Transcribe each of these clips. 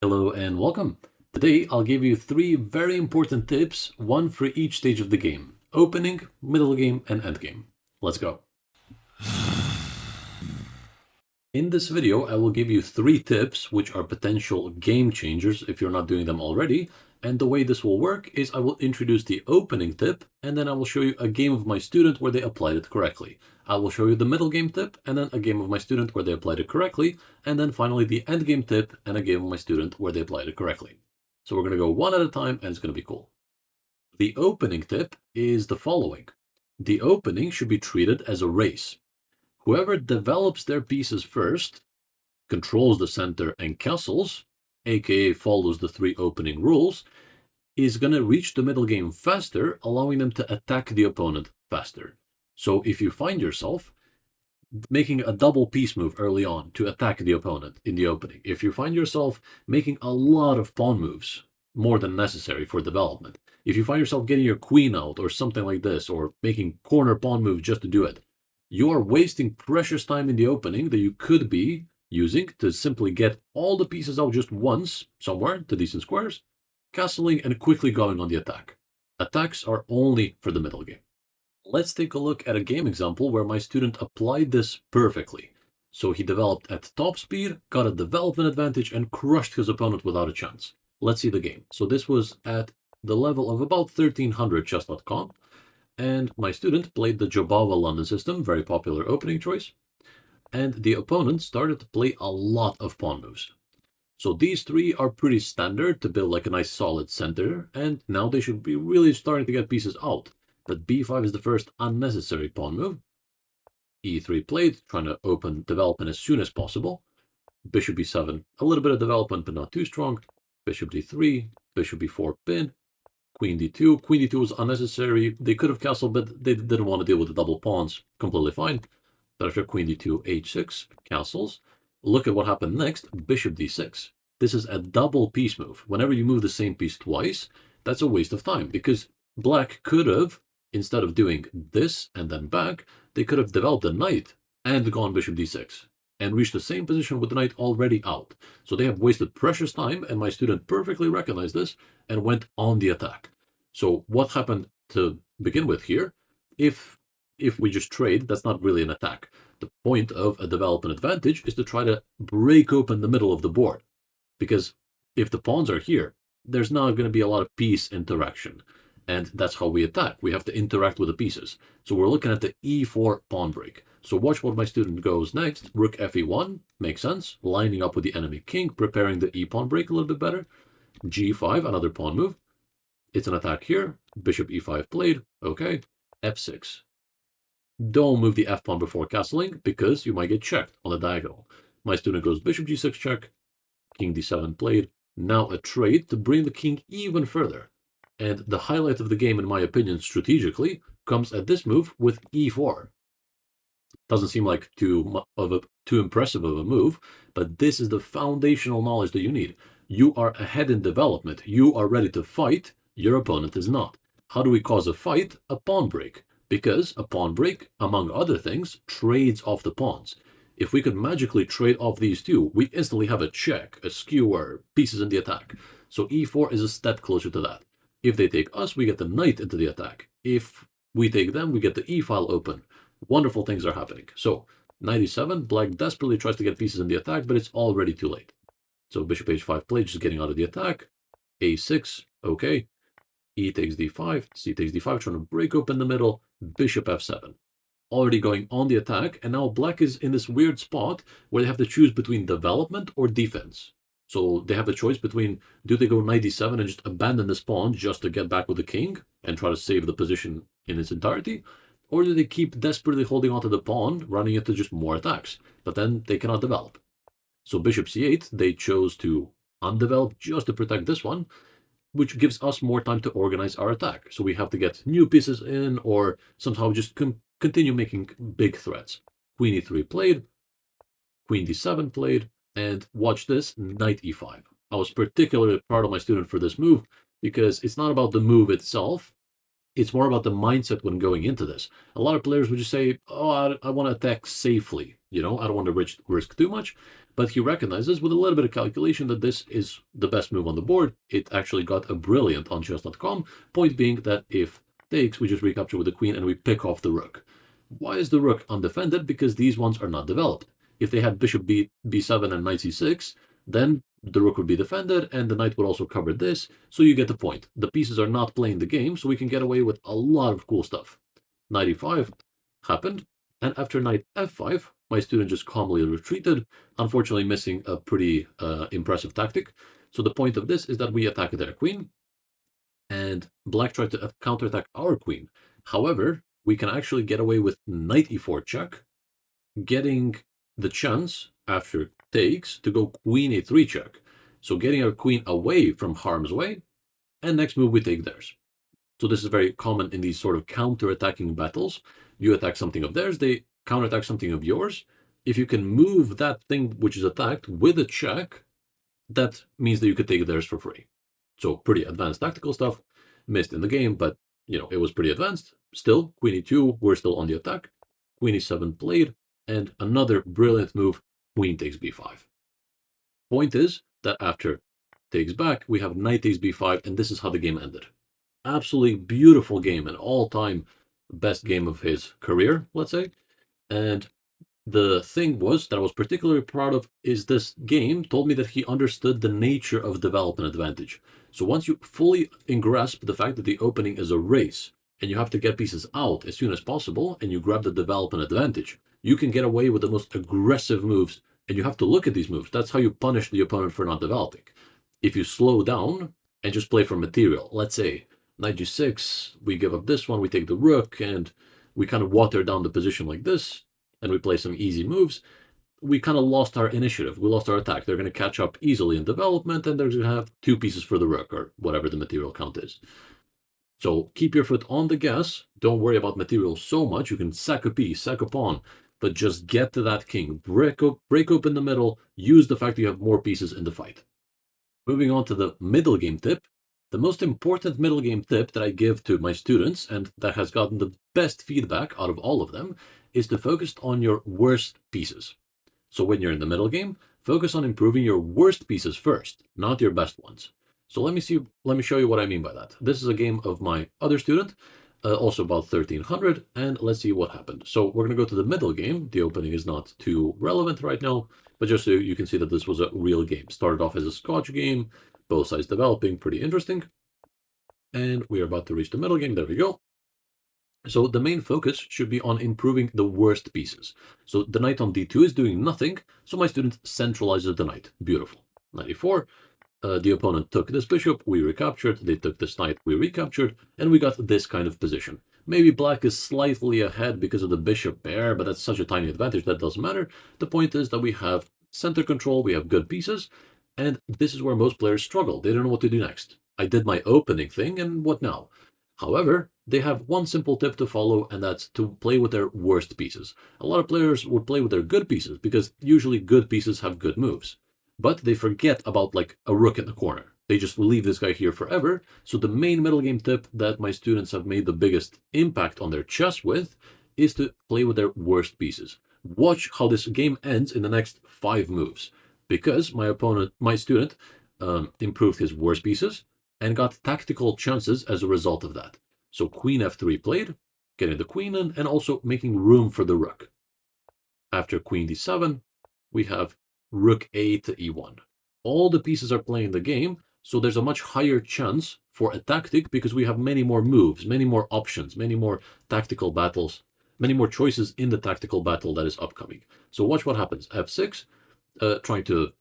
Hello and welcome. Today I'll give you 3 very important tips, one for each stage of the game: opening, middle game, and endgame. Let's go. In this video, I will give you 3 tips which are potential game changers if you're not doing them already. And the way this will work is I will introduce the opening tip, and then I will show you a game of my student where they applied it correctly. I will show you the middle game tip, and then a game of my student where they applied it correctly, and then finally the end game tip and a game of my student where they applied it correctly. So we're going to go one at a time, and it's going to be cool. The opening tip is the following. The opening should be treated as a race. Whoever develops their pieces first, controls the center and castles, aka follows the 3 opening rules, is going to reach the middle game faster, allowing them to attack the opponent faster. So if you find yourself making a double piece move early on to attack the opponent in the opening, if you find yourself making a lot of pawn moves, more than necessary for development, if you find yourself getting your queen out or something like this, or making corner pawn moves just to do it, you are wasting precious time in the opening that you could be using to simply get all the pieces out just once, somewhere, to decent squares, castling and quickly going on the attack. Attacks are only for the middle game. Let's take a look at a game example where my student applied this perfectly. So he developed at top speed, got a development advantage, and crushed his opponent without a chance. Let's see the game. So this was at the level of about 1300 chess.com. And my student played the Jobava London system, very popular opening choice. And the opponent started to play a lot of pawn moves. So these 3 are pretty standard to build like a nice solid center, and now they should be really starting to get pieces out. But b5 is the first unnecessary pawn move. e3 played, trying to open development as soon as possible. Bishop b7, a little bit of development, but not too strong. Bishop d3, bishop b4 pin. Queen d2. Queen d2 was unnecessary. They could have castled, but they didn't want to deal with the double pawns. Completely fine. But after queen d2, h6, castles. Look at what happened next. Bishop d6. This is a double piece move. Whenever you move the same piece twice, that's a waste of time, because black could have, instead of doing this and then back, they could have developed a knight and gone bishop d6 and reached the same position with the knight already out. So they have wasted precious time, and my student perfectly recognized this and went on the attack. So what happened to begin with here? If we just trade, that's not really an attack. The point of a development advantage is to try to break open the middle of the board. Because if the pawns are here, there's not going to be a lot of piece interaction. And that's how we attack. We have to interact with the pieces. So we're looking at the e4 pawn break. So watch what my student goes next. Rook fe1, makes sense. Lining up with the enemy king, preparing the e pawn break a little bit better. g5, another pawn move. It's an attack here. Bishop e5 played. Okay. f6. Don't move the f pawn before castling, because you might get checked on the diagonal. My student goes bishop g6 check. King d7 played. Now a trade to bring the king even further. And the highlight of the game, in my opinion, strategically, comes at this move with e4. Doesn't seem like too impressive of a move, but this is the foundational knowledge that you need. You are ahead in development. You are ready to fight. Your opponent is not. How do we cause a fight? A pawn break. Because a pawn break, among other things, trades off the pawns. If we could magically trade off these 2, we instantly have a check, a skewer, pieces in the attack. So e4 is a step closer to that. If they take us, we get the knight into the attack. If we take them, we get the e-file open. Wonderful things are happening. So knight e7, black desperately tries to get pieces in the attack, but it's already too late. So bishop h5 played, just getting out of the attack. a6, okay. E takes d5, c takes d5, trying to break open the middle. Bishop f7. Already going on the attack, and now black is in this weird spot where they have to choose between development or defense. So they have a choice between, do they go knight d7 and just abandon this pawn just to get back with the king and try to save the position in its entirety? Or do they keep desperately holding onto the pawn, running into just more attacks? But then they cannot develop. So bishop c8, they chose to undevelop just to protect this one, which gives us more time to organize our attack. So we have to get new pieces in, or somehow just continue making big threats. Queen e3 played, queen d7 played, and watch this, knight e5. I was particularly proud of my student for this move, because it's not about the move itself, it's more about the mindset when going into this. A lot of players would just say, oh, I want to attack safely. I don't want to risk too much, but he recognizes with a little bit of calculation that this is the best move on the board. It actually got a brilliant on chess.com. Point being that if takes, we just recapture with the queen and we pick off the rook. Why is the rook undefended? Because these ones are not developed. If they had bishop b7 and knight c6, then the rook would be defended and the knight would also cover this, so you get the point. The pieces are not playing the game, so we can get away with a lot of cool stuff. Knight e5 happened, and after knight f5, my student just calmly retreated, unfortunately missing a pretty impressive tactic. So the point of this is that we attack their queen, and black tried to counterattack our queen. However, we can actually get away with knight e4 check, getting the chance after takes to go queen a3 check. So getting our queen away from harm's way, and next move we take theirs. So this is very common in these sort of counter-attacking battles. You attack something of theirs, they counterattack something of yours. If you can move that thing which is attacked with a check, that means that you could take theirs for free. So pretty advanced tactical stuff. Missed in the game, but it was pretty advanced. Still, queen e2, we're still on the attack. Queen e7 played, and another brilliant move, queen takes b5. Point is that after takes back, we have knight takes b5, and this is how the game ended. Absolutely beautiful game, an all-time best game of his career, let's say. And the thing was that I was particularly proud of is this game told me that he understood the nature of development advantage. So once you fully grasp the fact that the opening is a race and you have to get pieces out as soon as possible and you grab the development advantage, you can get away with the most aggressive moves, and you have to look at these moves. That's how you punish the opponent for not developing. If you slow down and just play for material, let's say knight g6, we give up this one, we take the rook, and we kind of water down the position like this, and we play some easy moves, we kind of lost our initiative. We lost our attack. They're going to catch up easily in development, and they're going to have 2 pieces for the rook, or whatever the material count is. So keep your foot on the gas. Don't worry about material so much. You can sack a piece, sack a pawn, but just get to that king. Break open the middle. Use the fact that you have more pieces in the fight. Moving on to the middle game tip. The most important middle game tip that I give to my students, and that has gotten the best feedback out of all of them, is to focus on your worst pieces. So when you're in the middle game, focus on improving your worst pieces first, not your best ones. So let me show you what I mean by that. This is a game of my other student, also about 1300, and let's see what happened. So we're going to go to the middle game. The opening is not too relevant right now, but just so you can see that this was a real game. Started off as a Scotch game, both sides developing, pretty interesting. And we are about to reach the middle game. There we go. So the main focus should be on improving the worst pieces. So the knight on d2 is doing nothing, so my student centralizes the knight. Beautiful. Knight e4. The opponent took this bishop, we recaptured. They took this knight, we recaptured, and we got this kind of position. Maybe black is slightly ahead because of the bishop pair, but that's such a tiny advantage that doesn't matter. The point is that we have center control, we have good pieces, and this is where most players struggle. They don't know what to do next. I did my opening thing, and what now? However, they have one simple tip to follow, and that's to play with their worst pieces. A lot of players would play with their good pieces, because usually good pieces have good moves. But they forget about like a rook in the corner. They just leave this guy here forever. So the main middle game tip that my students have made the biggest impact on their chess with is to play with their worst pieces. Watch how this game ends in the next 5 moves. Because my student improved his worst pieces and got tactical chances as a result of that. So queen f3 played, getting the queen in, and also making room for the rook. After queen d7, we have rook a to e1. All the pieces are playing the game, so there's a much higher chance for a tactic because we have many more moves, many more options, many more tactical battles, many more choices in the tactical battle that is upcoming. So watch what happens. f6, trying to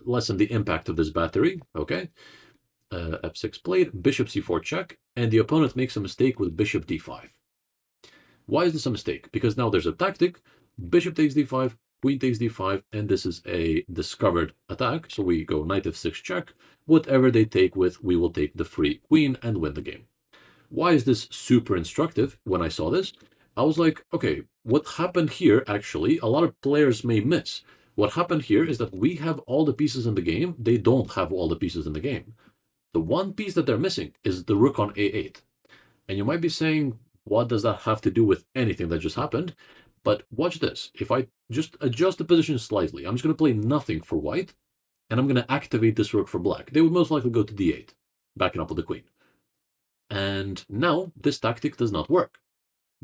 lessen the impact of this battery, okay? F6 played, bishop c4 check, and the opponent makes a mistake with bishop d5. Why is this a mistake? Because now there's a tactic, bishop takes d5, queen takes d5, and this is a discovered attack. So we go knight f6 check. Whatever they take with, we will take the free queen and win the game. Why is this super instructive? When I saw this, I was like, okay, what happened here actually, a lot of players may miss. What happened here is that we have all the pieces in the game. They don't have all the pieces in the game. The one piece that they're missing is the rook on a8. And you might be saying, what does that have to do with anything that just happened? But watch this. If I just adjust the position slightly, I'm just going to play nothing for white, and I'm going to activate this rook for black. They would most likely go to d8, backing up with the queen. And now this tactic does not work,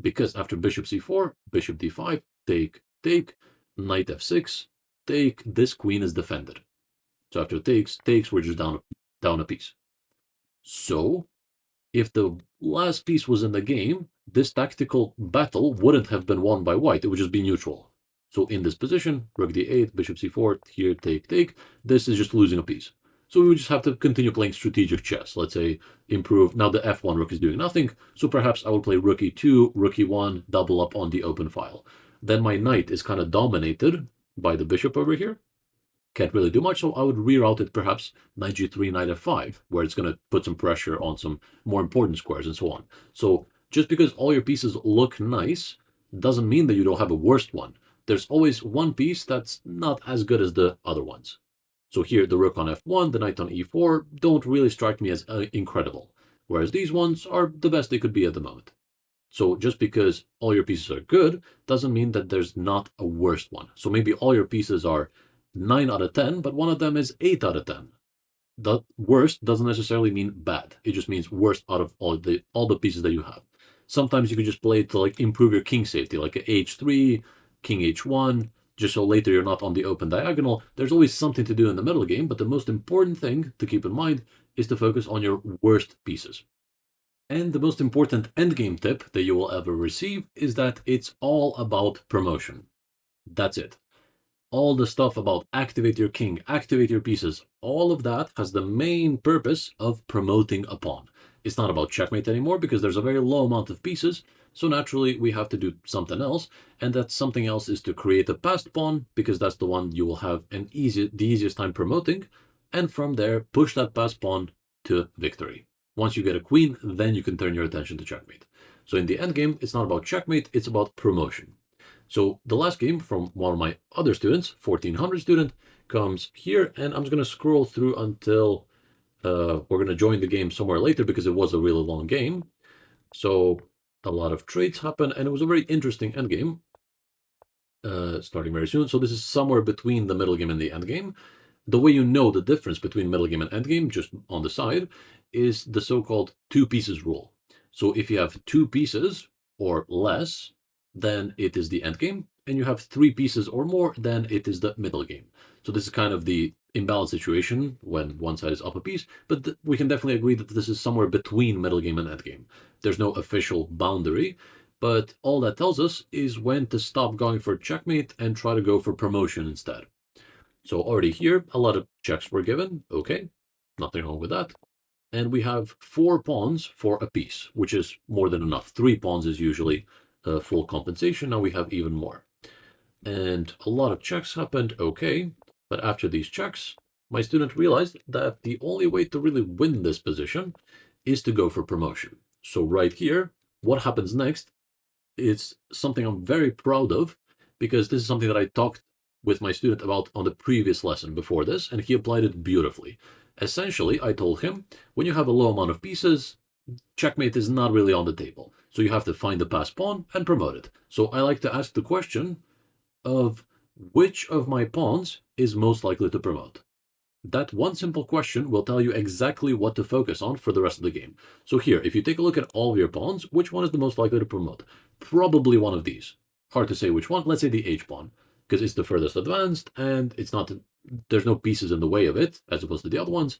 because after bishop c4, bishop d5, take, take, knight f6, take, this queen is defended. So after takes, we're just down a piece. So if the last piece was in the game, this tactical battle wouldn't have been won by white. It would just be neutral. So in this position, rook d8, bishop c4, here take, take, this is just losing a piece. So we would just have to continue playing strategic chess. Let's say improve. Now the f1 rook is doing nothing, so perhaps I would play rook e2, rook e1, double up on the open file. Then my knight is kind of dominated by the bishop over here. Can't really do much, so I would reroute it perhaps knight g3, knight f5, where it's going to put some pressure on some more important squares and so on. So just because all your pieces look nice doesn't mean that you don't have a worst one. There's always one piece that's not as good as the other ones. So here, the rook on f1, the knight on e4 don't really strike me as incredible, whereas these ones are the best they could be at the moment. So just because all your pieces are good doesn't mean that there's not a worst one. So maybe all your pieces are 9 out of 10, but one of them is 8 out of 10. The worst doesn't necessarily mean bad. It just means worst out of all the pieces that you have. Sometimes you could just play it to like improve your king safety, like a h3, king h1, just so later you're not on the open diagonal. There's always something to do in the middle game, but the most important thing to keep in mind is to focus on your worst pieces. And the most important endgame tip that you will ever receive is that it's all about promotion. That's it. All the stuff about activate your king, activate your pieces, all of that has the main purpose of promoting a pawn. It's not about checkmate anymore because there's a very low amount of pieces, so naturally we have to do something else, and that something else is to create a passed pawn because that's the one you will have the easiest time promoting, and from there push that passed pawn to victory. Once you get a queen, then you can turn your attention to checkmate. So in the endgame, it's not about checkmate, it's about promotion. So the last game from one of my other students, 1400 student, comes here, and I'm just going to scroll through until we're going to join the game somewhere later because it was a really long game. So a lot of trades happen, and it was a very interesting endgame starting very soon. So this is somewhere between the middle game and the endgame. The way you know the difference between middle game and endgame, just on the side, is the so-called two pieces rule. So if you have two pieces or less, then it is the endgame, and you have three pieces or more, then it is the middle game. So this is kind of the imbalanced situation when one side is up a piece, but we can definitely agree that this is somewhere between middle game and endgame. There's no official boundary, but all that tells us is when to stop going for checkmate and try to go for promotion instead. So already here, a lot of checks were given. Okay, nothing wrong with that. And we have 4 pawns for a piece, which is more than enough. 3 pawns is usually full compensation. Now we have even more. And a lot of checks happened. Okay, but after these checks, my student realized that the only way to really win this position is to go for promotion. So right here, what happens next is something I'm very proud of, because this is something that I talked with my student about on the previous lesson before this, and he applied it beautifully. Essentially, I told him, when you have a low amount of pieces, checkmate is not really on the table. So you have to find the passed pawn and promote it. So I like to ask the question of which of my pawns is most likely to promote. That one simple question will tell you exactly what to focus on for the rest of the game. So here, if you take a look at all of your pawns, which one is the most likely to promote? Probably one of these. Hard to say which one. Let's say the h pawn, because it's the furthest advanced, and it's not, there's no pieces in the way of it, as opposed to the other ones,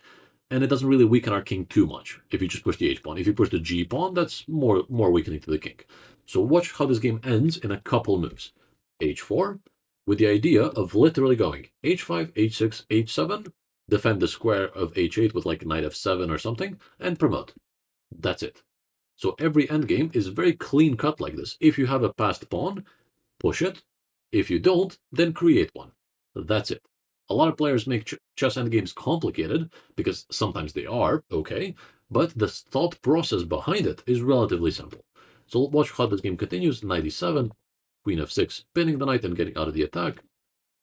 and it doesn't really weaken our king too much if you just push the h pawn. If you push the g pawn, that's more weakening to the king. So watch how this game ends in a couple moves. h4, with the idea of literally going h5, h6, h7, defend the square of h8 with like knight f7 or something, and promote. That's it. So every endgame is very clean cut like this. If you have a passed pawn, push it. If you don't, then create one. That's it. A lot of players make chess endgames complicated, because sometimes they are, okay, but the thought process behind it is relatively simple. So watch how this game continues. Knight e7, queen f6, pinning the knight and getting out of the attack.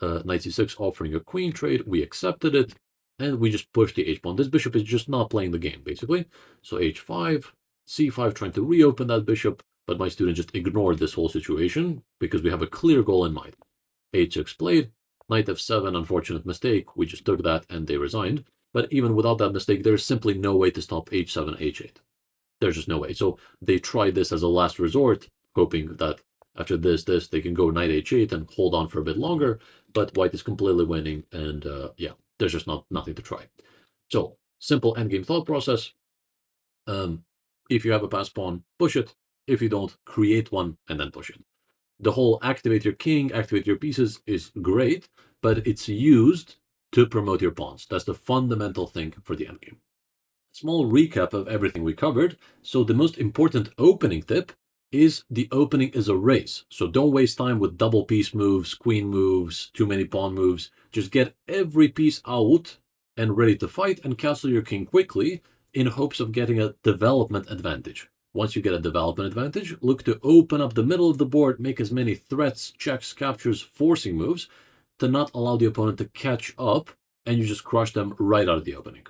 Knight c6 offering a queen trade. We accepted it, and we just pushed the h-pawn. This bishop is just not playing the game, basically. So h5, c5, trying to reopen that bishop. but my student just ignored this whole situation because we have a clear goal in mind. H6 played, knight f7, unfortunate mistake. We just took that and they resigned. But even without that mistake, there's simply no way to stop h7, h8. There's just no way. So they tried this as a last resort, hoping that after this, they can go knight h8 and hold on for a bit longer. But white is completely winning, and yeah, there's just nothing to try. So simple endgame thought process. If you have a pass pawn, push it. If you don't, create one and then push it. The whole activate your king, activate your pieces is great, but it's used to promote your pawns. That's the fundamental thing for the endgame. Small recap of everything we covered. So the most important opening tip is the opening is a race. So don't waste time with double piece moves, queen moves, too many pawn moves. Just get every piece out and ready to fight and castle your king quickly in hopes of getting a development advantage. Once you get a development advantage, look to open up the middle of the board, make as many threats, checks, captures, forcing moves to not allow the opponent to catch up, and you just crush them right out of the opening.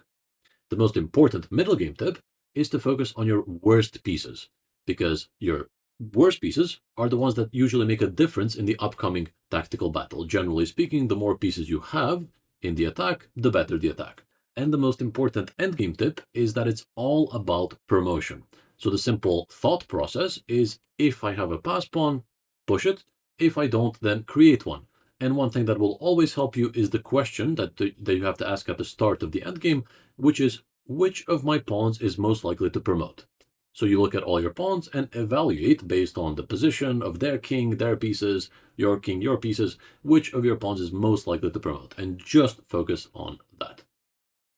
The most important middle game tip is to focus on your worst pieces, because your worst pieces are the ones that usually make a difference in the upcoming tactical battle. Generally speaking, the more pieces you have in the attack, the better the attack. And the most important endgame tip is that it's all about promotion. So the simple thought process is, if I have a pass pawn, push it. If I don't, then create one. And one thing that will always help you is the question that you have to ask at the start of the endgame, which is, which of my pawns is most likely to promote? So you look at all your pawns and evaluate based on the position of their king, their pieces, your king, your pieces, which of your pawns is most likely to promote, and just focus on that.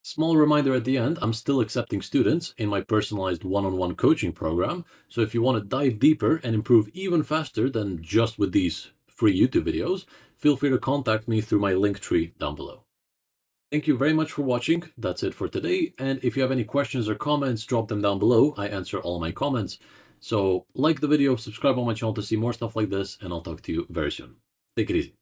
Small reminder at the end, I'm still accepting students in my personalized one-on-one coaching program. So if you want to dive deeper and improve even faster than just with these free YouTube videos, feel free to contact me through my Linktree down below. Thank you very much for watching. That's it for today. And if you have any questions or comments, drop them down below. I answer all my comments. So like the video, subscribe on my channel to see more stuff like this, and I'll talk to you very soon. Take it easy.